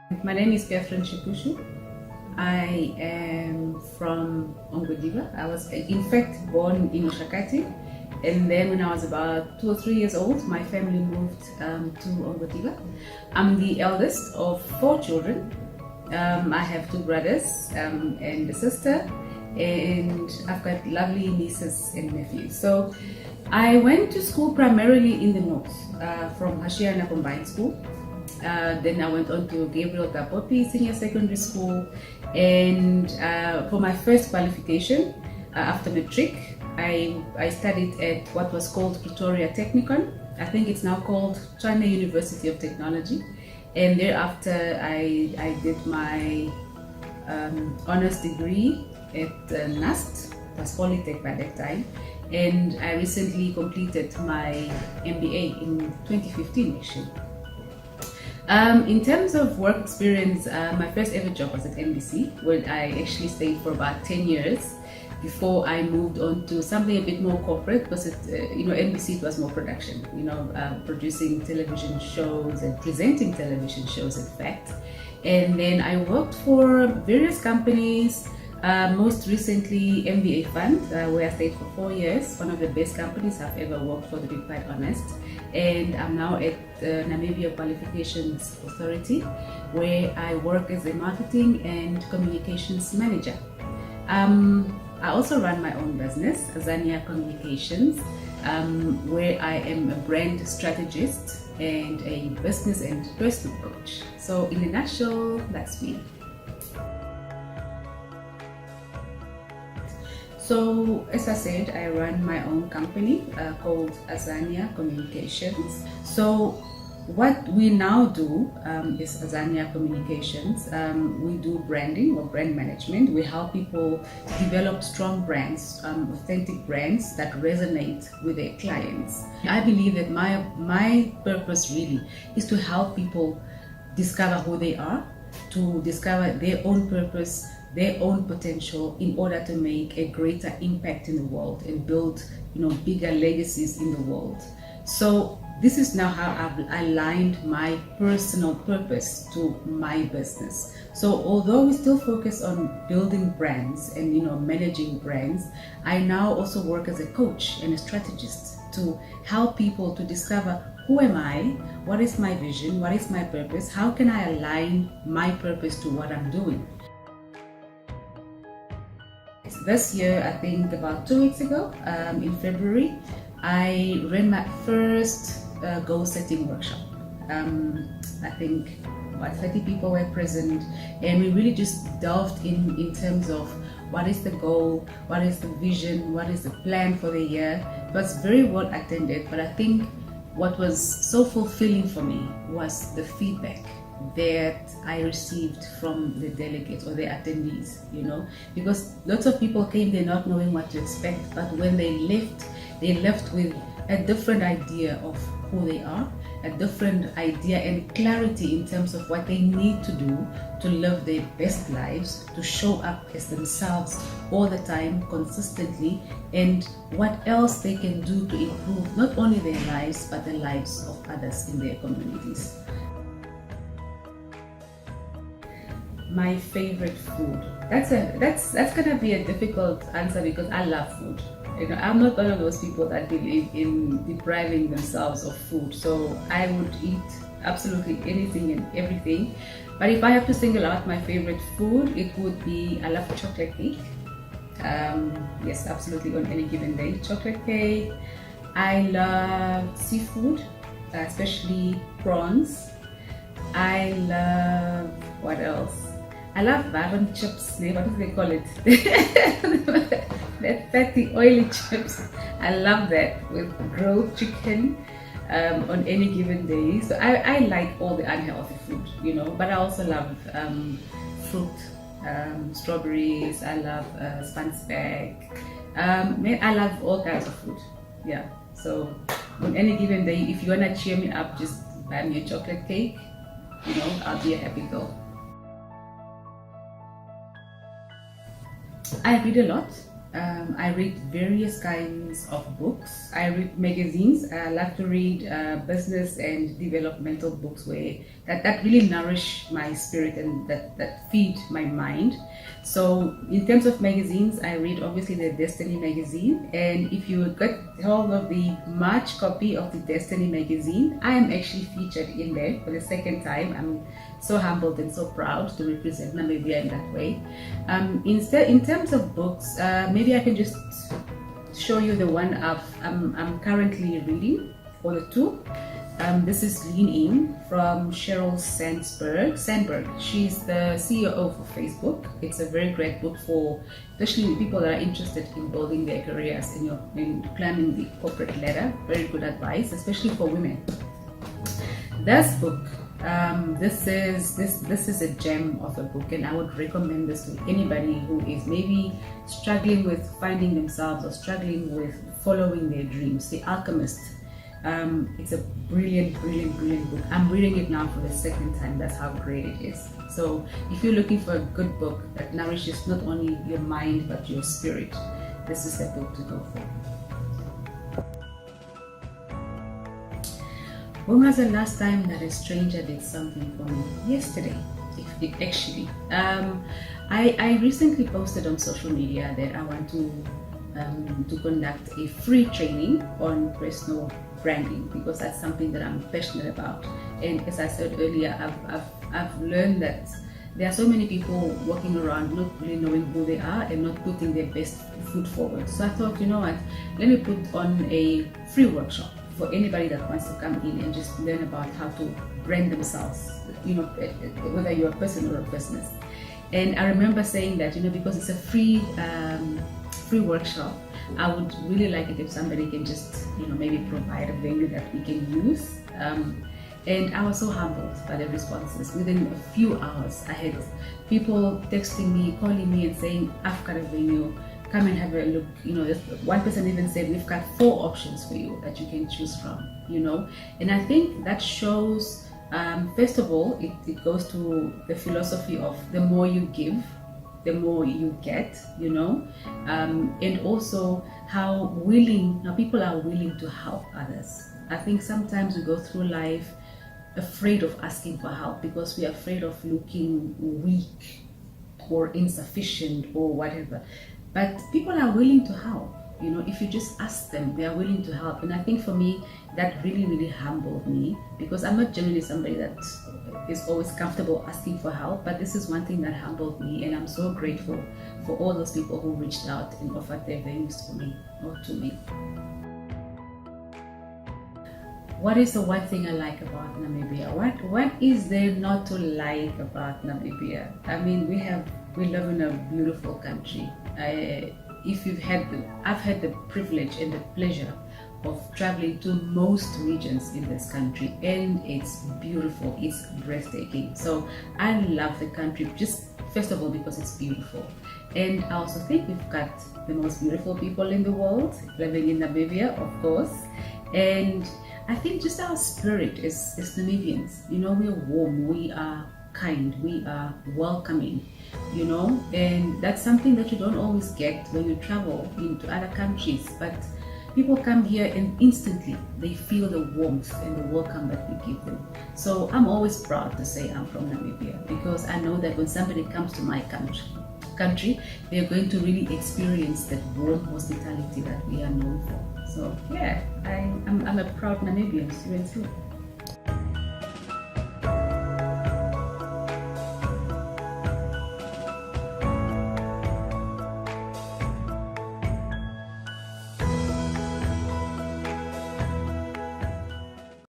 My name is Shipushu. I am from Ongwediva. I was in fact born in Oshakati, and then when I was about 2 or 3 years old, my family moved to Ongwediva. I'm the eldest of 4 children. I have 2 brothers and a sister, and I've got lovely nieces and nephews. So I went to school primarily in the north, from Hashiana Combined School. Then I went on to Gabriel Gapopi Senior Secondary School, and for my first qualification after matric, I studied at what was called Pretoria Technikon. I think it's now called China University of Technology, and thereafter I did my honors degree at NUST, it was Polytech by that time, and I recently completed my MBA in 2015 actually. In terms of work experience, my first ever job was at NBC, where I actually stayed for about 10 years before I moved on to something a bit more corporate, because NBC was more production, producing television shows and presenting television shows in fact. And then I worked for various companies, most recently MBA Fund, where I stayed for 4 years, one of the best companies I've ever worked for, to be quite honest. And I'm now at the Namibia Qualifications Authority, where I work as a marketing and communications manager. I also run my own business, Azania Communications, where I am a brand strategist and a business and personal coach. So in a nutshell, that's me. So, as I said, I run my own company called Azania Communications. So, what we now do is Azania Communications. We do branding or brand management. We help people develop strong brands, authentic brands that resonate with their clients. I believe that my purpose really is to help people discover who they are, to discover their own purpose, their own potential, in order to make a greater impact in the world and build, bigger legacies in the world. So this is now how I've aligned my personal purpose to my business. So although we still focus on building brands and managing brands, I now also work as a coach and a strategist to help people to discover, who am I? What is my vision? What is my purpose? How can I align my purpose to what I'm doing? This year, I think about 2 weeks ago, in February, I ran my first goal-setting workshop. I think about 30 people were present, and we really just delved in terms of what is the goal, what is the vision, what is the plan for the year. It was very well attended, but I think what was so fulfilling for me was the feedback that I received from the delegates or the attendees, because lots of people came there not knowing what to expect, but when they left with a different idea of who they are, a different idea and clarity in terms of what they need to do to live their best lives, to show up as themselves all the time, consistently, and what else they can do to improve not only their lives but the lives of others in their communities. My favorite food. That's gonna be a difficult answer because I love food. I'm not one of those people that believe in depriving themselves of food. So I would eat absolutely anything and everything. But if I have to single out my favorite food, it would be, I love chocolate cake. Yes, absolutely, on any given day, chocolate cake. I love seafood, especially prawns. I love, what else? I love barbon chips. What do they call it? That fatty, oily chips. I love that with grilled chicken on any given day. So I like all the unhealthy food, but I also love fruit, strawberries. I love spanspek. I love all kinds of food. Yeah. So on any given day, if you wanna cheer me up, just buy me a chocolate cake. I'll be a happy girl. I read a lot. I read various kinds of books. I read magazines. I love to read business and developmental books that really nourish my spirit and that feed my mind. So in terms of magazines, I read obviously the Destiny magazine. And if you get hold of the March copy of the Destiny magazine, I am actually featured in there for the second time. I'm so humbled and so proud to represent Namibia in that way. In terms of books, maybe I can just show you the one I'm currently reading, or the two. This is Lean In from Sheryl Sandberg. She's the CEO for Facebook. It's a very great book for especially people that are interested in building their careers in climbing the corporate ladder. Very good advice, especially for women. This book, this is a gem of a book, and I would recommend this to anybody who is maybe struggling with finding themselves or struggling with following their dreams. The Alchemist. It's a brilliant book. I'm reading it now for the second time. That's how great it is. So if you're looking for a good book that nourishes not only your mind but your spirit, this is the book to go for. When was the last time that a stranger did something for me? Yesterday, actually. I recently posted on social media that I want to conduct a free training on personal branding, because that's something that I'm passionate about. And as I said earlier, I've learned that there are so many people walking around not really knowing who they are and not putting their best foot forward. So I thought, you know what, let me put on a free workshop for anybody that wants to come in and just learn about how to brand themselves, whether you're a person or a business. And I remember saying that, because it's a free workshop, I would really like it if somebody can just, maybe provide a venue that we can use. And I was so humbled by the responses. Within a few hours, I had people texting me, calling me and saying, I've got a venue, come and have a look. One person even said, we've got 4 options for you that you can choose from, And I think that shows, first of all, it goes to the philosophy of the more you give, the more you get, and also how people are willing to help others. I think sometimes we go through life afraid of asking for help because we are afraid of looking weak or insufficient or whatever. But people are willing to help. If you just ask them, they are willing to help. And I think for me, that really humbled me, because I'm not generally somebody that is always comfortable asking for help, but this is one thing that humbled me, and I'm so grateful for all those people who reached out and offered their venues for me or to me. What is the one thing I like about Namibia? What is there not to like about Namibia? I mean, we live in a beautiful country. I've had the privilege and the pleasure of traveling to most regions in this country, and it's beautiful, it's breathtaking. So I love the country, just first of all because it's beautiful, and I also think we've got the most beautiful people in the world living in Namibia, of course. And I think just our spirit is Namibians. We're warm, we are kind, we are welcoming, and that's something that you don't always get when you travel into other countries. But people come here and instantly they feel the warmth and the welcome that we give them. So I'm always proud to say I'm from Namibia, because I know that when somebody comes to my country, they're going to really experience that warm hospitality that we are known for. So yeah, I'm a proud Namibian through and through.